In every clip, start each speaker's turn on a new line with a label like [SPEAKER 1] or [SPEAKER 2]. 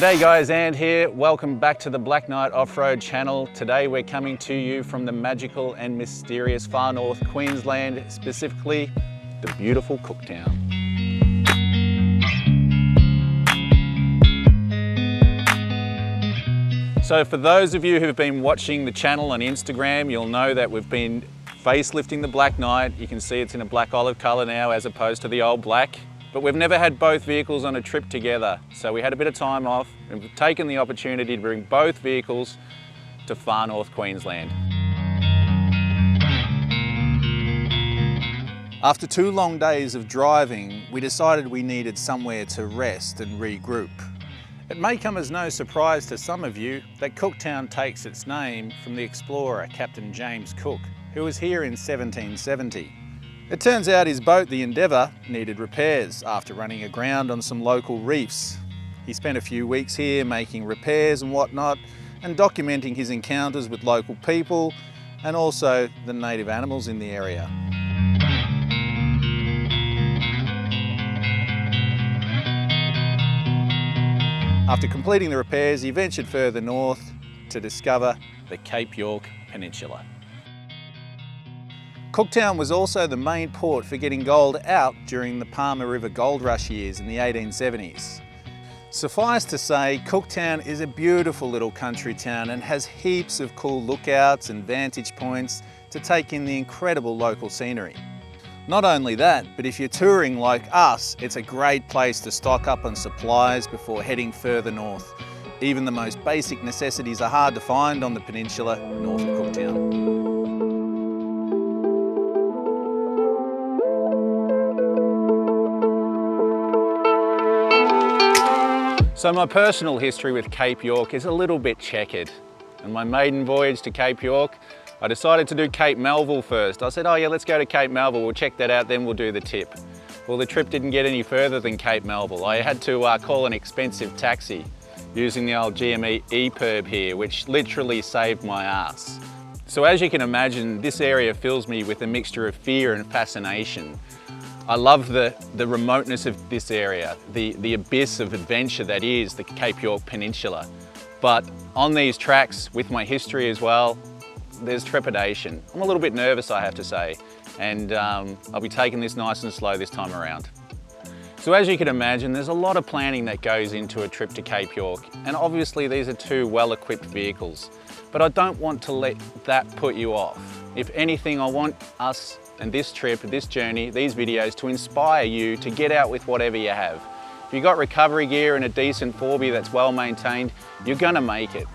[SPEAKER 1] G'day guys, And here. Welcome back to the Black Knight Off-Road channel. Today we're coming to you from the magical and mysterious far north Queensland, specifically the beautiful Cooktown. So for those of you who've been watching the channel on Instagram, you'll know that we've been facelifting the Black Knight. You can see it's in a black olive colour now as opposed to the old black. But we've never had both vehicles on a trip together. So we had a bit of time off and we've taken the opportunity to bring both vehicles to far north Queensland. After 2 long days of driving, we decided we needed somewhere to rest and regroup. It may come as no surprise to some of you that Cooktown takes its name from the explorer Captain James Cook, who was here in 1770. It turns out his boat, the Endeavour, needed repairs after running aground on some local reefs. He spent a few weeks here making repairs and whatnot and documenting his encounters with local people and also the native animals in the area. After completing the repairs, he ventured further north to discover the Cape York Peninsula. Cooktown was also the main port for getting gold out during the Palmer River Gold Rush years in the 1870s. Suffice to say, Cooktown is a beautiful little country town and has heaps of cool lookouts and vantage points to take in the incredible local scenery. Not only that, but if you're touring like us, it's a great place to stock up on supplies before heading further north. Even the most basic necessities are hard to find on the peninsula north of Cooktown. So my personal history with Cape York is a little bit checkered. On my maiden voyage to Cape York, I decided to do Cape Melville first. I said, oh yeah, let's go to Cape Melville, we'll check that out, then we'll do the tip. Well, the trip didn't get any further than Cape Melville. I had to call an expensive taxi using the old GME EPIRB here, which literally saved my ass. So as you can imagine, this area fills me with a mixture of fear and fascination. I love the remoteness of this area, the abyss of adventure that is the Cape York Peninsula. But on these tracks, with my history as well, there's trepidation. I'm a little bit nervous, I have to say, and I'll be taking this nice and slow this time around. So as you can imagine, there's a lot of planning that goes into a trip to Cape York, and obviously these are 2 well-equipped vehicles. But I don't want to let that put you off. If anything, I want us and this trip, this journey, these videos to inspire you to get out with whatever you have. If you've got recovery gear and a decent 4B that's well maintained, you're gonna make it.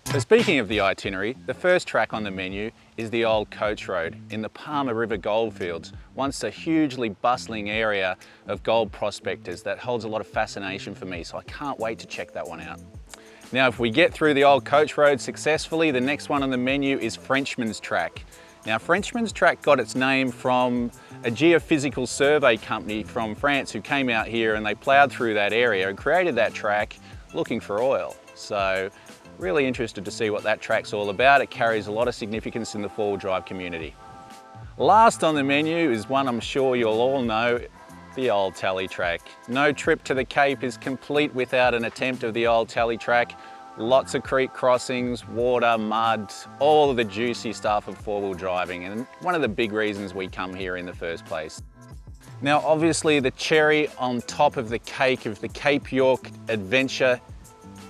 [SPEAKER 1] So speaking of the itinerary, the first track on the menu is the old coach road in the Palmer River goldfields, once a hugely bustling area of gold prospectors that holds a lot of fascination for me, so I can't wait to check that one out. Now if we get through the old coach road successfully, the next one on the menu is Frenchman's Track. Now Frenchman's Track got its name from a geophysical survey company from France who came out here and they ploughed through that area and created that track looking for oil. So really interested to see what that track's all about. It carries a lot of significance in the 4-wheel drive community. Last on the menu is one I'm sure you'll all know, the old tally track. No trip to the Cape is complete without an attempt of the old tally track. Lots of creek crossings, water, mud, all of the juicy stuff of 4-wheel driving, and one of the big reasons we come here in the first place. Now obviously the cherry on top of the cake of the Cape York adventure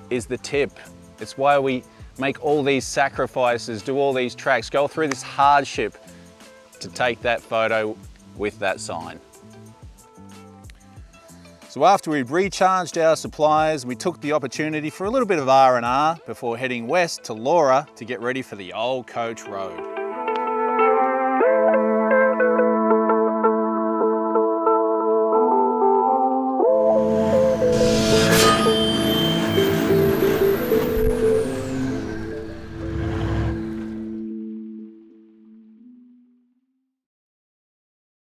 [SPEAKER 1] is the tip. It's why we make all these sacrifices, do all these tracks, go through this hardship to take that photo with that sign. So after we've recharged our supplies, we took the opportunity for a little bit of R&R before heading west to Laura to get ready for the old coach road.